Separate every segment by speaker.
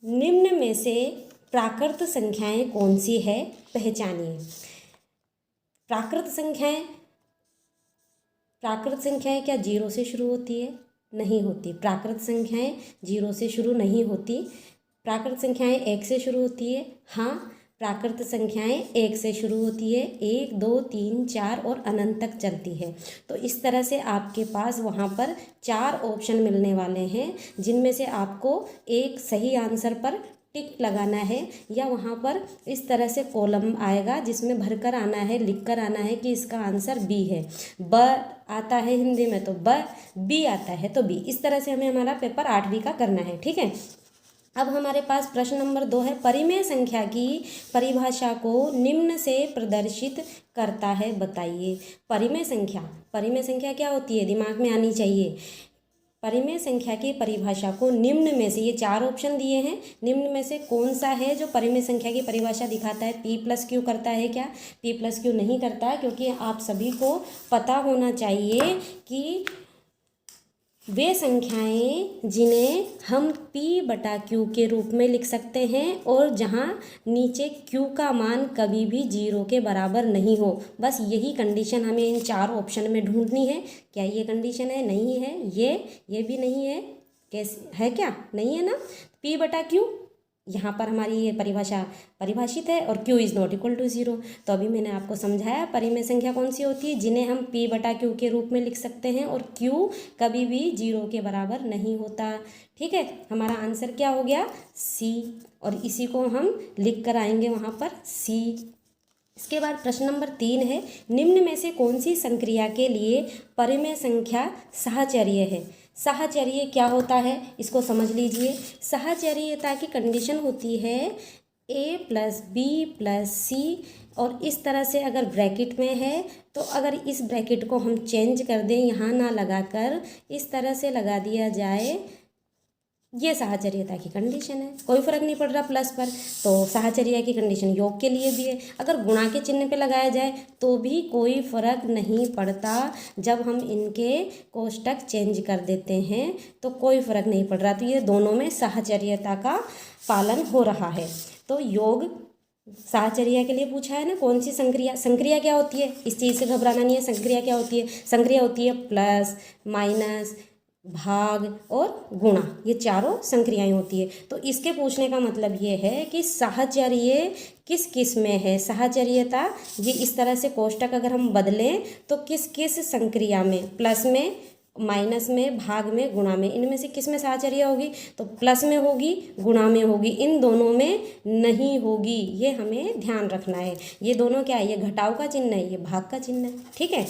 Speaker 1: निम्न में से प्राकृत संख्याएं कौन सी है, पहचानिए। प्राकृत संख्याएं क्या जीरो से शुरू होती है? नहीं होती। प्राकृत संख्याएं जीरो से शुरू नहीं होती। प्राकृत संख्याएं एक से शुरू होती है। हाँ, प्राकृत संख्याएं एक से शुरू होती है, 1 2 3 4 और अनंत तक चलती है। तो इस तरह से आपके पास वहाँ पर 4 ऑप्शन मिलने वाले हैं, जिनमें से आपको एक सही आंसर पर टिक लगाना है, या वहाँ पर इस तरह से कॉलम आएगा जिसमें भरकर आना है, लिखकर आना है कि इसका आंसर बी है। ब आता है हिंदी में तो ब, बी आता है तो बी। इस तरह से हमें हमारा पेपर 8वीं का करना है। ठीक है, अब हमारे पास प्रश्न नंबर 2 है, परिमेय संख्या की परिभाषा को निम्न से प्रदर्शित करता है, बताइए। परिमेय संख्या क्या होती है, दिमाग में आनी चाहिए। परिमेय संख्या की परिभाषा को निम्न में से, ये 4 ऑप्शन दिए हैं, निम्न में से कौन सा है जो परिमेय संख्या की परिभाषा दिखाता है? P+Q करता है क्या? P+Q नहीं करता है, क्योंकि आप सभी को पता होना चाहिए कि वे संख्याएं जिन्हें हम P/Q के रूप में लिख सकते हैं और जहां नीचे Q का मान कभी भी 0 के बराबर नहीं हो। बस यही कंडीशन हमें इन 4 ऑप्शन में ढूंढनी है। क्या ये कंडीशन है? नहीं है। ये भी नहीं है। कैसे है? क्या नहीं है ना? P/Q यहाँ पर हमारी ये परिभाषा परिभाषित है और Q is not equal to 0। तो अभी मैंने आपको समझाया परिमेय संख्या कौन सी होती है, जिन्हें हम P/Q के रूप में लिख सकते हैं और Q कभी भी 0 के बराबर नहीं होता। ठीक है, हमारा आंसर क्या हो गया? C, और इसी को हम लिख कर आएंगे वहाँ पर C। इसके बाद प्रश्न नंबर 3 है, निम्न में से कौन सी संक्रिया के लिए परिमेय संख्या साहचर्य है? साहचर्य क्या होता है, इसको समझ लीजिए। साहचर्यता की कंडीशन होती है A+B+C, और इस तरह से अगर ब्रैकेट में है तो अगर इस ब्रैकेट को हम चेंज कर दें, यहाँ ना लगाकर इस तरह से लगा दिया जाए, ये साहचर्यता की कंडीशन है। कोई फर्क नहीं पड़ रहा प्लस पर, तो साहचर्य की कंडीशन योग के लिए भी है। अगर गुणा के चिन्ह पे लगाया जाए तो भी कोई फर्क नहीं पड़ता। जब हम इनके कोष्टक चेंज कर देते हैं तो कोई फर्क नहीं पड़ रहा। तो ये दोनों में साहचर्यता का पालन हो रहा है। तो योग साहचर्य के लिए पूछा है ना, कौन सी संक्रिया क्या होती है, इस चीज़ से घबराना नहीं है। संक्रिया क्या होती है? संक्रिया होती है प्लस, माइनस, भाग और गुणा, ये चारों संक्रियाएं होती है। तो इसके पूछने का मतलब ये है कि साहचर्य किस किस में है। साहचर्यता ये इस तरह से कोष्टक अगर हम बदलें तो किस किस संक्रिया में, प्लस में, माइनस में, भाग में, गुणा में, इनमें से किस में साहचर्य होगी? तो प्लस में होगी, गुणा में होगी, इन दोनों में नहीं होगी। ये हमें ध्यान रखना है। ये दोनों क्या है? ये घटाव का चिन्ह है, ये भाग का चिन्ह है। ठीक है,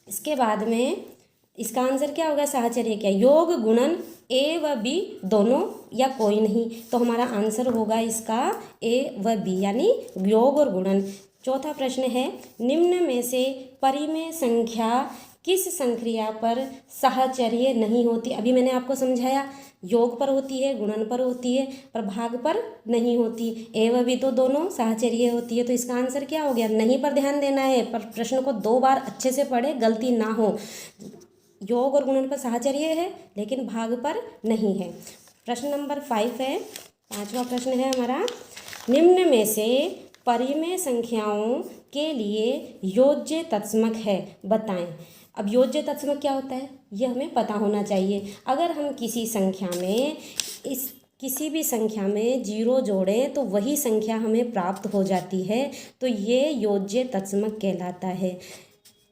Speaker 1: इसके बाद में इसका आंसर क्या होगा? साहचर्य क्या? योग गुणन A व B दोनों या कोई नहीं। तो हमारा आंसर होगा इसका A व B, यानी योग और गुणन। चौथा प्रश्न है, निम्न में से परिमेय संख्या किस संक्रिया पर साहचर्य नहीं होती? अभी मैंने आपको समझाया, योग पर होती है, गुणन पर होती है, पर भाग पर नहीं होती। A व B तो दोनों साहचर्य होती है। तो इसका आंसर क्या हो गया? नहीं पर ध्यान देना है, पर प्रश्न को 2 बार अच्छे से पढ़े, गलती ना हो। योग और गुणन पर साहचर्य है लेकिन भाग पर नहीं है। प्रश्न नंबर 5 है, 5वां प्रश्न है हमारा, निम्न में से परिमेय संख्याओं के लिए योज्य तत्समक है, बताएं। अब योज्य तत्समक क्या होता है ये हमें पता होना चाहिए। अगर हम किसी भी संख्या में 0 जोड़ें तो वही संख्या हमें प्राप्त हो जाती है, तो ये योज्य तत्समक कहलाता है।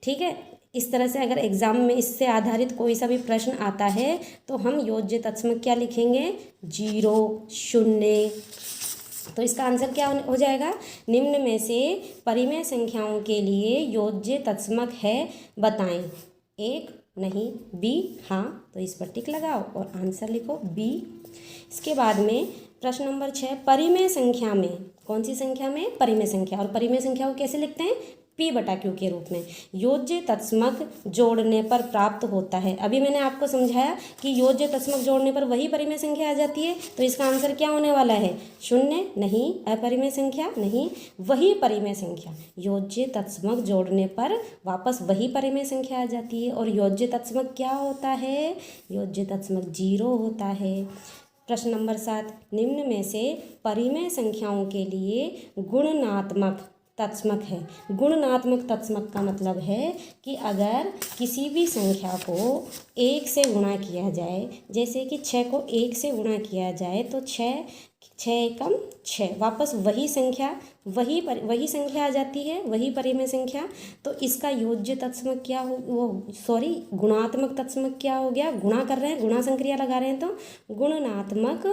Speaker 1: ठीक है, इस तरह से अगर एग्ज़ाम में इससे आधारित कोई सा भी प्रश्न आता है तो हम योज्य तत्समक क्या लिखेंगे? 0, 0। तो इसका आंसर क्या हो जाएगा? निम्न में से परिमेय संख्याओं के लिए योज्य तत्समक है, बताएं। 1 नहीं, B हाँ, तो इस पर टिक लगाओ और आंसर लिखो B। इसके बाद में प्रश्न नंबर 6, परिमेय संख्या में, कौन सी संख्या में? परिमेय संख्या। और परिमेय संख्या को कैसे लिखते हैं? P/Q के रूप में योज्य तत्समक जोड़ने पर प्राप्त होता है। अभी मैंने आपको समझाया कि योज्य तत्समक जोड़ने पर वही परिमेय संख्या आ जाती है। तो इसका आंसर क्या होने वाला है? 0 नहीं, अपरिमेय संख्या नहीं, वही परिमेय संख्या। योज्य तत्समक जोड़ने पर वापस वही परिमेय संख्या आ जाती है। और योज्य तत्समक क्या होता है? योज्य तत्समक 0 होता है। प्रश्न नंबर 7, निम्न में से परिमेय संख्याओं के लिए गुणनात्मक तत्समक है। गुणनात्मक तत्समक का मतलब है कि अगर किसी भी संख्या को 1 से गुणा किया जाए, जैसे कि 6 को 1 से गुणा किया जाए तो 6 एकम 6, वापस वही संख्या वही संख्या आ जाती है, वही परिमेय संख्या। तो इसका योज्य तत्समक क्या हो, गुणात्मक तत्समक क्या हो गया? गुणा कर रहे हैं, गुणा संक्रिया लगा रहे हैं, तो गुणनात्मक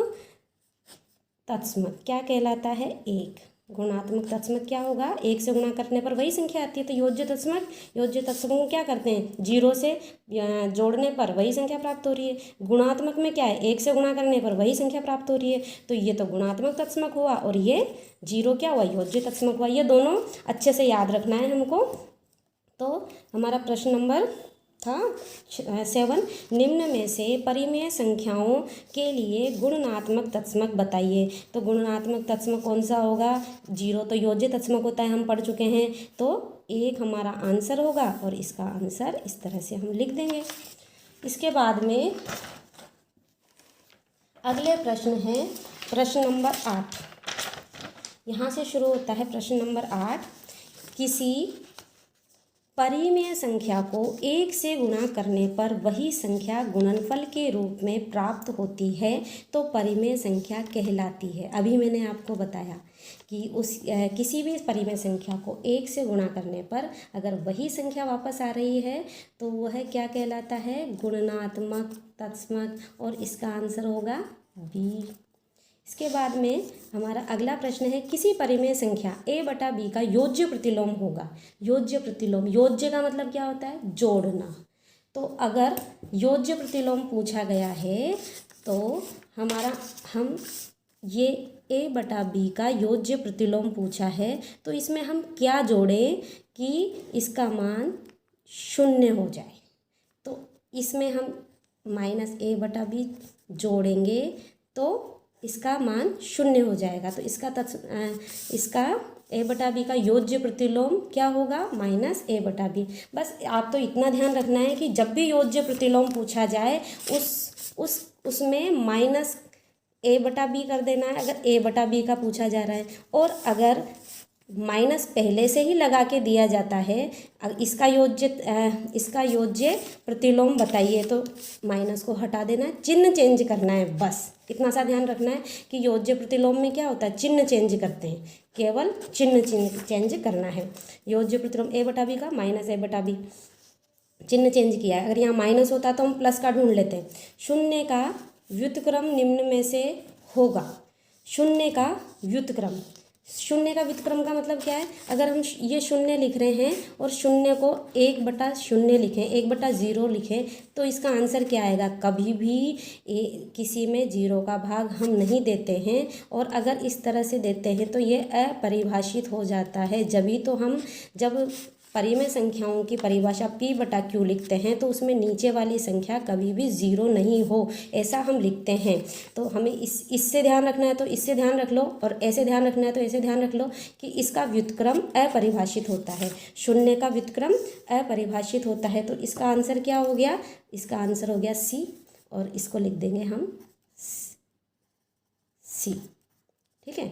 Speaker 1: तत्समक क्या कहलाता है? 1। गुणात्मक तत्समक क्या होगा? 1 से गुणा करने पर वही संख्या आती है। तो योज्य तत्समक को क्या करते हैं? 0 से जोड़ने पर वही संख्या प्राप्त हो रही है। गुणात्मक में क्या है? 1 से गुणा करने पर वही संख्या प्राप्त हो रही है। तो ये तो गुणात्मक तत्समक हुआ, और ये 0 क्या हुआ? योज्य तत्समक हुआ। ये दोनों अच्छे से याद रखना है हमको। तो हमारा प्रश्न नंबर था 7, निम्न में से परिमेय संख्याओं के लिए गुणनात्मक तत्समक बताइए। तो गुणनात्मक तत्समक कौन सा होगा? 0 तो योज्य तत्समक होता है, हम पढ़ चुके हैं। तो 1 हमारा आंसर होगा, और इसका आंसर इस तरह से हम लिख देंगे। इसके बाद में अगले प्रश्न है प्रश्न नंबर 8। यहाँ से शुरू होता है प्रश्न नंबर 8। किसी परिमेय संख्या को 1 से गुणा करने पर वही संख्या गुणनफल के रूप में प्राप्त होती है तो परिमेय संख्या कहलाती है। अभी मैंने आपको बताया कि किसी भी परिमेय संख्या को 1 से गुणा करने पर अगर वही संख्या वापस आ रही है तो वह क्या कहलाता है? गुणनात्मक तत्समक, और इसका आंसर होगा बी। इसके बाद में हमारा अगला प्रश्न है, किसी परिमेय संख्या a/b का योज्य प्रतिलोम होगा। योज्य प्रतिलोम, योज्य का मतलब क्या होता है? जोड़ना। तो अगर योज्य प्रतिलोम पूछा गया है तो हम ये a/b का योज्य प्रतिलोम पूछा है तो इसमें हम क्या जोड़ें कि इसका मान 0 हो जाए? तो इसमें हम -a/b जोड़ेंगे तो इसका मान 0 हो जाएगा। तो इसका a/b का योज्य प्रतिलोम क्या होगा? -a/b। बस आप तो इतना ध्यान रखना है कि जब भी योज्य प्रतिलोम पूछा जाए उसमें -a/b कर देना है अगर a/b का पूछा जा रहा है। और अगर माइनस पहले से ही लगा के दिया जाता है, इसका योज्य प्रतिलोम बताइए, तो माइनस को हटा देना है, चिन्ह चेंज करना है। बस इतना सा ध्यान रखना है कि योज्य प्रतिलोम में क्या होता है? चिन्ह चेंज करते हैं, केवल चिन्ह चेंज करना है। योज्य प्रतिलोम a/b का -a/b, चिन्ह चेंज किया है। अगर यहाँ माइनस होता तो हम प्लस का ढूंढ लेते हैं। 0 का व्युत्क्रम निम्न में से होगा। 0 का व्युत्क्रम, 0 का व्युत्क्रम का मतलब क्या है? अगर हम ये 0 लिख रहे हैं और 0 को 1/0 लिखें, 1/0 लिखें, तो इसका आंसर क्या आएगा? कभी भी किसी में 0 का भाग हम नहीं देते हैं, और अगर इस तरह से देते हैं तो ये अपरिभाषित हो जाता है। जब परिमेय संख्याओं की परिभाषा p/q लिखते हैं तो उसमें नीचे वाली संख्या कभी भी 0 नहीं हो, ऐसा हम लिखते हैं। तो हमें इससे ध्यान रखना है तो इससे ध्यान रख लो, और ऐसे ध्यान रखना है तो ऐसे ध्यान रख लो कि इसका व्युत्क्रम अपरिभाषित होता है। 0 का व्युत्क्रम अपरिभाषित होता है। तो इसका आंसर क्या हो गया? इसका आंसर हो गया सी, और इसको लिख देंगे हम सी। ठीक है।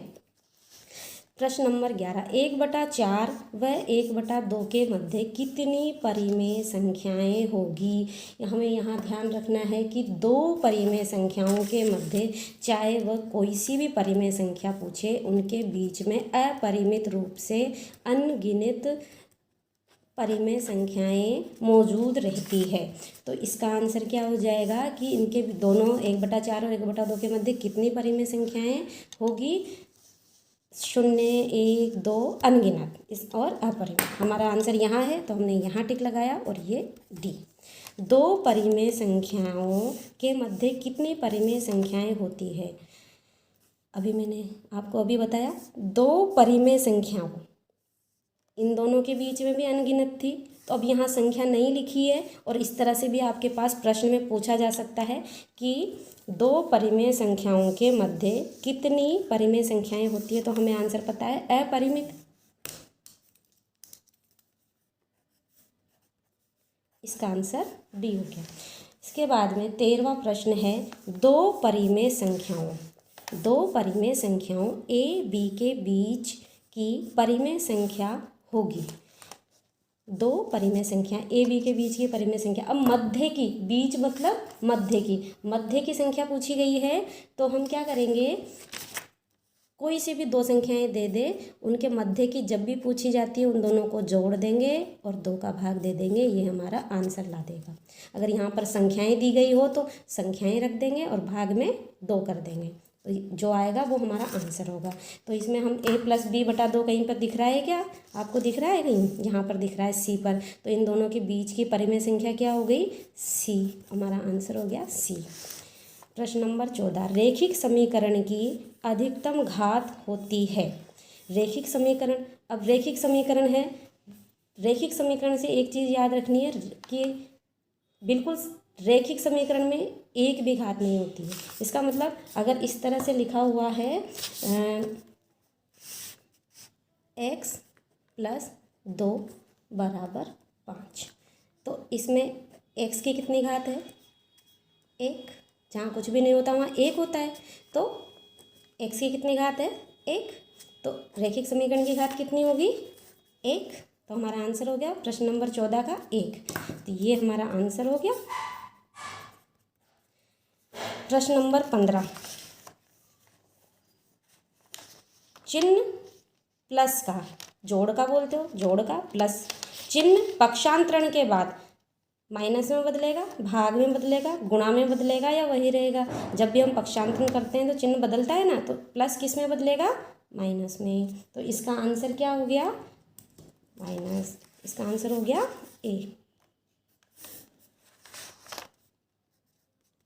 Speaker 1: प्रश्न नंबर 11, 1/4 व 1/2 के मध्य कितनी परिमेय संख्याएं होगी? हमें यहाँ ध्यान रखना है कि 2 परिमेय संख्याओं के मध्य चाहे वह कोई सी भी परिमेय संख्या पूछे, उनके बीच में अपरिमित रूप से अनगिनत परिमेय संख्याएं मौजूद रहती है। तो इसका आंसर क्या हो जाएगा कि इनके दोनों 1/4 और 1/2 के मध्य कितनी परिमेय संख्याएं होगी? 0, 1, 2 अनगिनत और अपरिमित। हमारा आंसर यहाँ है तो हमने यहाँ टिक लगाया, और ये डी। 2 परिमेय संख्याओं के मध्य कितनी परिमेय संख्याएं होती है? अभी मैंने आपको बताया 2 परिमेय संख्याओं, इन दोनों के बीच में भी अनगिनत थी। तो अब यहाँ संख्या नहीं लिखी है, और इस तरह से भी आपके पास प्रश्न में पूछा जा सकता है कि 2 परिमेय संख्याओं के मध्य कितनी परिमेय संख्याएं होती है। तो हमें आंसर पता है अपरिमित। इसका आंसर डी हो गया। इसके बाद में 13वां प्रश्न है, दो परिमेय संख्याओं ए बी के बीच की परिमेय संख्या होगी। दो परिमेय संख्या ए बी के बीच की परिमेय संख्या, अब मध्य की, बीच मतलब मध्य की संख्या पूछी गई है, तो हम क्या करेंगे, कोई सी भी दो संख्याएं दे दे, उनके मध्य की जब भी पूछी जाती है उन दोनों को जोड़ देंगे और 2 का भाग दे देंगे, ये हमारा आंसर ला देगा। अगर यहाँ पर संख्याएं दी गई हो तो संख्याएं रख देंगे और भाग में 2 कर देंगे, तो जो आएगा वो हमारा आंसर होगा। तो इसमें हम a+b/2 कहीं पर दिख रहा है क्या, आपको दिख रहा है कहीं, यहाँ पर दिख रहा है सी पर, तो इन दोनों के बीच की परिमेय संख्या क्या हो गई, सी, हमारा आंसर हो गया सी। प्रश्न नंबर 14, रेखिक समीकरण की अधिकतम घात होती है। रेखिक समीकरण, अब रेखिक समीकरण है, रेखिक समीकरण से एक चीज़ याद रखनी है कि बिल्कुल रेखिक समीकरण में एक भी घात नहीं होती है। इसका मतलब अगर इस तरह से लिखा हुआ है x+2 = 5, तो इसमें x की कितनी घात है, 1, जहाँ कुछ भी नहीं होता वहाँ 1 होता है, तो x की कितनी घात है, 1, तो रेखिक समीकरण की घात कितनी होगी, 1, तो हमारा आंसर हो गया प्रश्न नंबर 14 का 1, तो ये हमारा आंसर हो गया। प्रश्न नंबर 15, चिन्ह प्लस का, जोड़ का बोलते हो, जोड़ का प्लस चिन्ह पक्षांतरण के बाद माइनस में बदलेगा, भाग में बदलेगा, गुणा में बदलेगा या वही रहेगा। जब भी हम पक्षांतरण करते हैं तो चिन्ह बदलता है ना, तो प्लस किस में बदलेगा, माइनस में, तो इसका आंसर क्या हो गया, माइनस, इसका आंसर हो गया ए,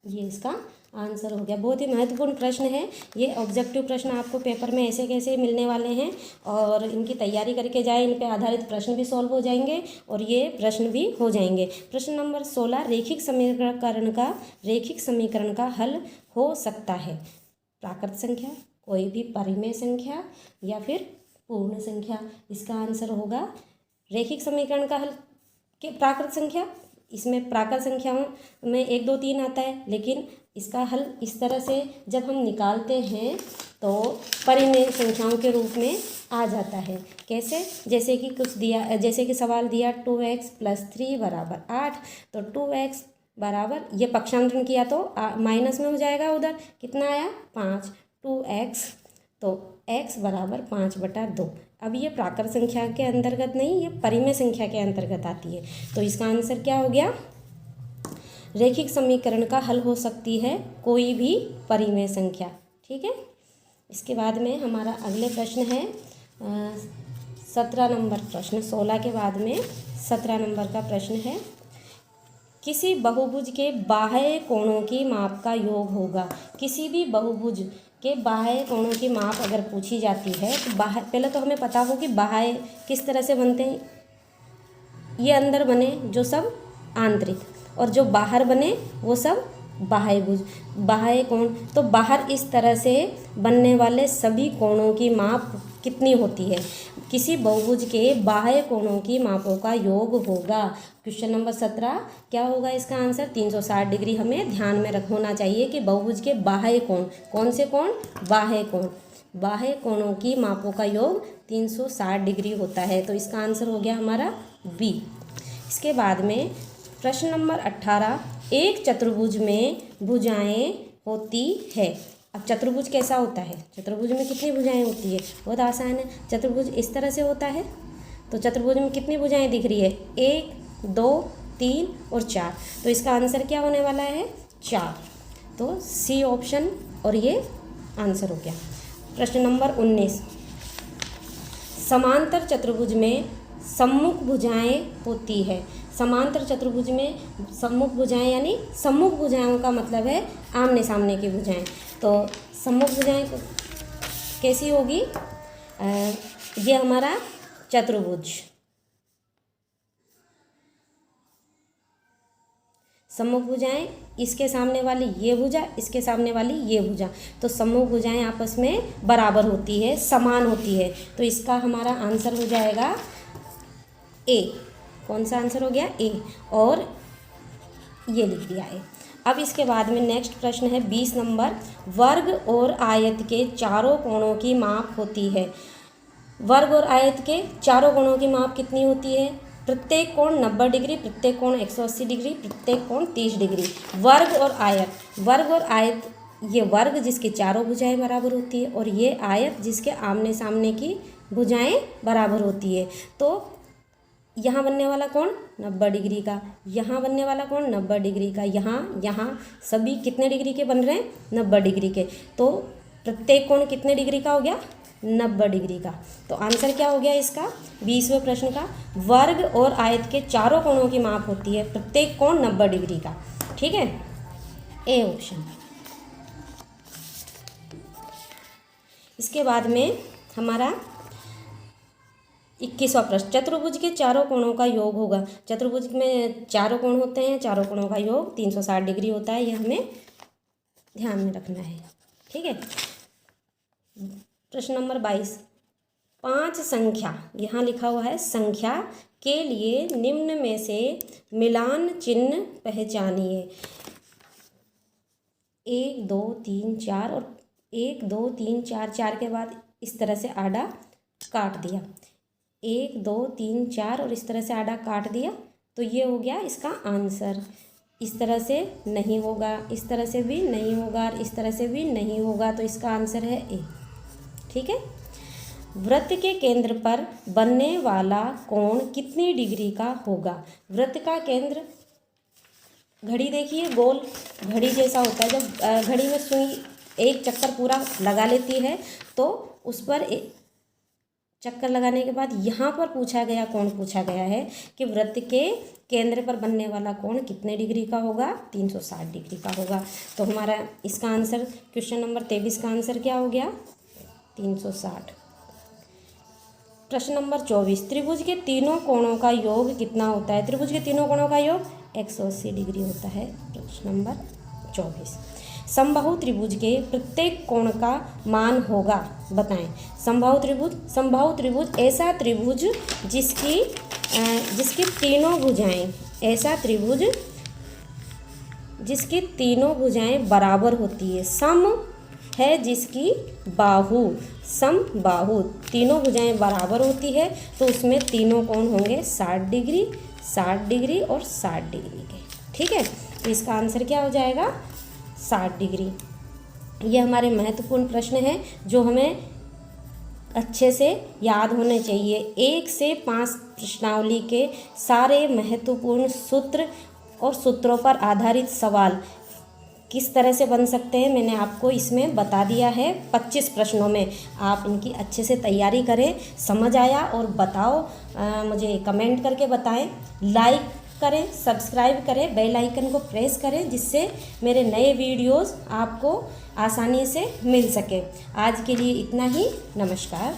Speaker 1: ये इसका आंसर हो गया। बहुत ही महत्वपूर्ण प्रश्न है ये, ऑब्जेक्टिव प्रश्न आपको पेपर में ऐसे कैसे मिलने वाले हैं, और इनकी तैयारी करके जाए, इन पे आधारित प्रश्न भी सॉल्व हो जाएंगे और ये प्रश्न भी हो जाएंगे। प्रश्न नंबर 16, रेखिक समीकरण का हल हो सकता है प्राकृत संख्या, कोई भी परिमेय संख्या या फिर पूर्ण संख्या। इसका आंसर होगा रेखिक समीकरण का हल के प्राकृत संख्या, इसमें प्राकृत संख्याओं में 1 2 3 आता है, लेकिन इसका हल इस तरह से जब हम निकालते हैं तो परिमेय संख्याओं के रूप में आ जाता है। कैसे, जैसे कि जैसे कि सवाल दिया 2x + 3 = 8, तो 2x बराबर, ये पक्षांतरण किया तो माइनस में हो जाएगा, उधर कितना आया 5, 2x, तो x = 5/2। अब ये प्राकृत संख्या के अंतर्गत नहीं, ये परिमेय संख्या के अंतर्गत आती है, तो इसका आंसर क्या हो गया, रेखिक समीकरण का हल हो सकती है कोई भी परिमेय संख्या। ठीक है, इसके बाद में हमारा अगले प्रश्न है 17 नंबर प्रश्न, 16 के बाद में 17 नंबर का प्रश्न है, किसी बहुभुज के बाह्य कोणों की माप का योग होगा। किसी भी बहुभुज के बाह्य कोणों की माप अगर पूछी जाती है तो पहले तो हमें पता हो कि बाह्य किस तरह से बनते हैं, ये अंदर बने जो सब आंतरिक, और जो बाहर बने वो सब बाह्यभुज, बाह्य कोण। तो बाहर इस तरह से बनने वाले सभी कोणों की माप कितनी होती है, किसी बहुभुज के बाह्य कोणों की मापों का योग होगा। क्वेश्चन नंबर 17 क्या होगा इसका आंसर, 360 डिग्री हमें ध्यान में होना चाहिए कि बहुभुज के बाह्य कोण, कौन से कोण, बाह्य कोण, बाह्य कोणों की मापों का योग 360 डिग्री होता है, तो इसका आंसर हो गया हमारा बी। इसके बाद में प्रश्न नंबर 18, एक चतुर्भुज में भुजाएं होती है। अब चतुर्भुज कैसा होता है, चतुर्भुज में कितनी भुजाएं होती है, बहुत आसान है। चतुर्भुज इस तरह से होता है, तो चतुर्भुज में कितनी भुजाएं दिख रही है, 1 2 3 और 4, तो इसका आंसर क्या होने वाला है, 4, तो सी ऑप्शन, और ये आंसर हो गया। प्रश्न नंबर 19, समांतर चतुर्भुज में सम्मुख भुजाएं होती है। समांतर चतुर्भुज में सम्मुख भुजाएं यानी सम्मुख भुजाओं का मतलब है आमने सामने की भुजाएं, तो सम्मुख भुजाएं कैसी होगी, ये हमारा चतुर्भुज, सम्मुख भुजाएं, इसके सामने वाली ये भुजा, इसके सामने वाली ये भुजा, तो सम्मुख भुजाएं आपस में बराबर होती है, समान होती है, तो इसका हमारा आंसर हो जाएगा ए। कौन सा आंसर हो गया, ए। और ये लिख दिया है। अब इसके बाद में नेक्स्ट प्रश्न है 20 नंबर, वर्ग और आयत के चारों कोणों की माप होती है। वर्ग और आयत के चारों कोणों की माप कितनी होती है? प्रत्येक कोण 90 डिग्री, प्रत्येक कोण 180 डिग्री, प्रत्येक कोण 30 डिग्री। वर्ग और आयत, ये वर्ग जिसकी चारों भुजाएं बराबर होती है और ये आयत जिसके आमने सामने की भुजाएं बराबर होती है। तो यहाँ बनने वाला कोण 90 डिग्री का, यहाँ बनने वाला कोण 90 डिग्री का, यहाँ सभी कितने डिग्री के बन रहे हैं? 90 डिग्री के। तो प्रत्येक कोण कितने डिग्री का हो गया? 90 डिग्री का। तो आंसर क्या हो गया इसका 20वें प्रश्न का? वर्ग और आयत के चारों कोणों की माप होती है, प्रत्येक कोण 90 डिग्री का। ठीक है, ए ऑप्शन। इसके बाद में हमारा 21वां प्रश्न, चतुर्भुज के चारों कोणों का योग होगा। चतुर्भुज में चारों कोण होते हैं, चारों कोणों का योग 360 डिग्री होता है, यह हमें ध्यान में रखना है। ठीक है, प्रश्न नंबर 22, 5 संख्या, यहाँ लिखा हुआ है संख्या के लिए निम्न में से मिलान चिन्ह पहचानिए। 1 2 3 4 और 1 2 3 4, 4 के बाद इस तरह से आड़ा काट दिया, 1 2 3 4 और इस तरह से आड़ा काट दिया, तो ये हो गया इसका आंसर। इस तरह से नहीं होगा, इस तरह से भी नहीं होगा और इस तरह से भी नहीं होगा, तो इसका आंसर है ए। ठीक है, वृत्त के केंद्र पर बनने वाला कोण कितनी डिग्री का होगा? वृत्त का केंद्र, घड़ी देखिए गोल घड़ी जैसा होता है, जब घड़ी में सुई एक चक्कर पूरा लगा लेती है तो उस पर चक्कर लगाने के बाद यहाँ पर पूछा गया कोण पूछा गया है कि वृत्त के केंद्र पर बनने वाला कोण कितने डिग्री का होगा? 360 डिग्री का होगा। तो हमारा इसका आंसर क्वेश्चन नंबर 23 का आंसर क्या हो गया? 360। प्रश्न नंबर 24, त्रिभुज के तीनों कोणों का योग कितना होता है? त्रिभुज के तीनों कोणों का योग 180 डिग्री होता है। प्रश्न नंबर 24, समबाहु त्रिभुज के प्रत्येक कोण का मान होगा, बताएं। समबाहु त्रिभुज ऐसा त्रिभुज जिसकी तीनों भुजाएं, ऐसा त्रिभुज जिसकी तीनों भुजाएं बराबर होती है। सम है जिसकी बाहु, समबाहु तीनों भुजाएं बराबर होती है, तो उसमें तीनों कोण होंगे 60 डिग्री, 60 डिग्री और 60 डिग्री के। ठीक है, तो इसका आंसर क्या हो जाएगा? 60 डिग्री। ये हमारे महत्वपूर्ण प्रश्न हैं जो हमें अच्छे से याद होने चाहिए। 1 से 5 प्रश्नावली के सारे महत्वपूर्ण सूत्र और सूत्रों पर आधारित सवाल किस तरह से बन सकते हैं मैंने आपको इसमें बता दिया है 25 प्रश्नों में। आप इनकी अच्छे से तैयारी करें। समझ आया और बताओ, मुझे कमेंट करके बताएं। लाइक करें, सब्सक्राइब करें, बेल आइकन को प्रेस करें, जिससे मेरे नए वीडियोस आपको आसानी से मिल सके। आज के लिए इतना ही। नमस्कार।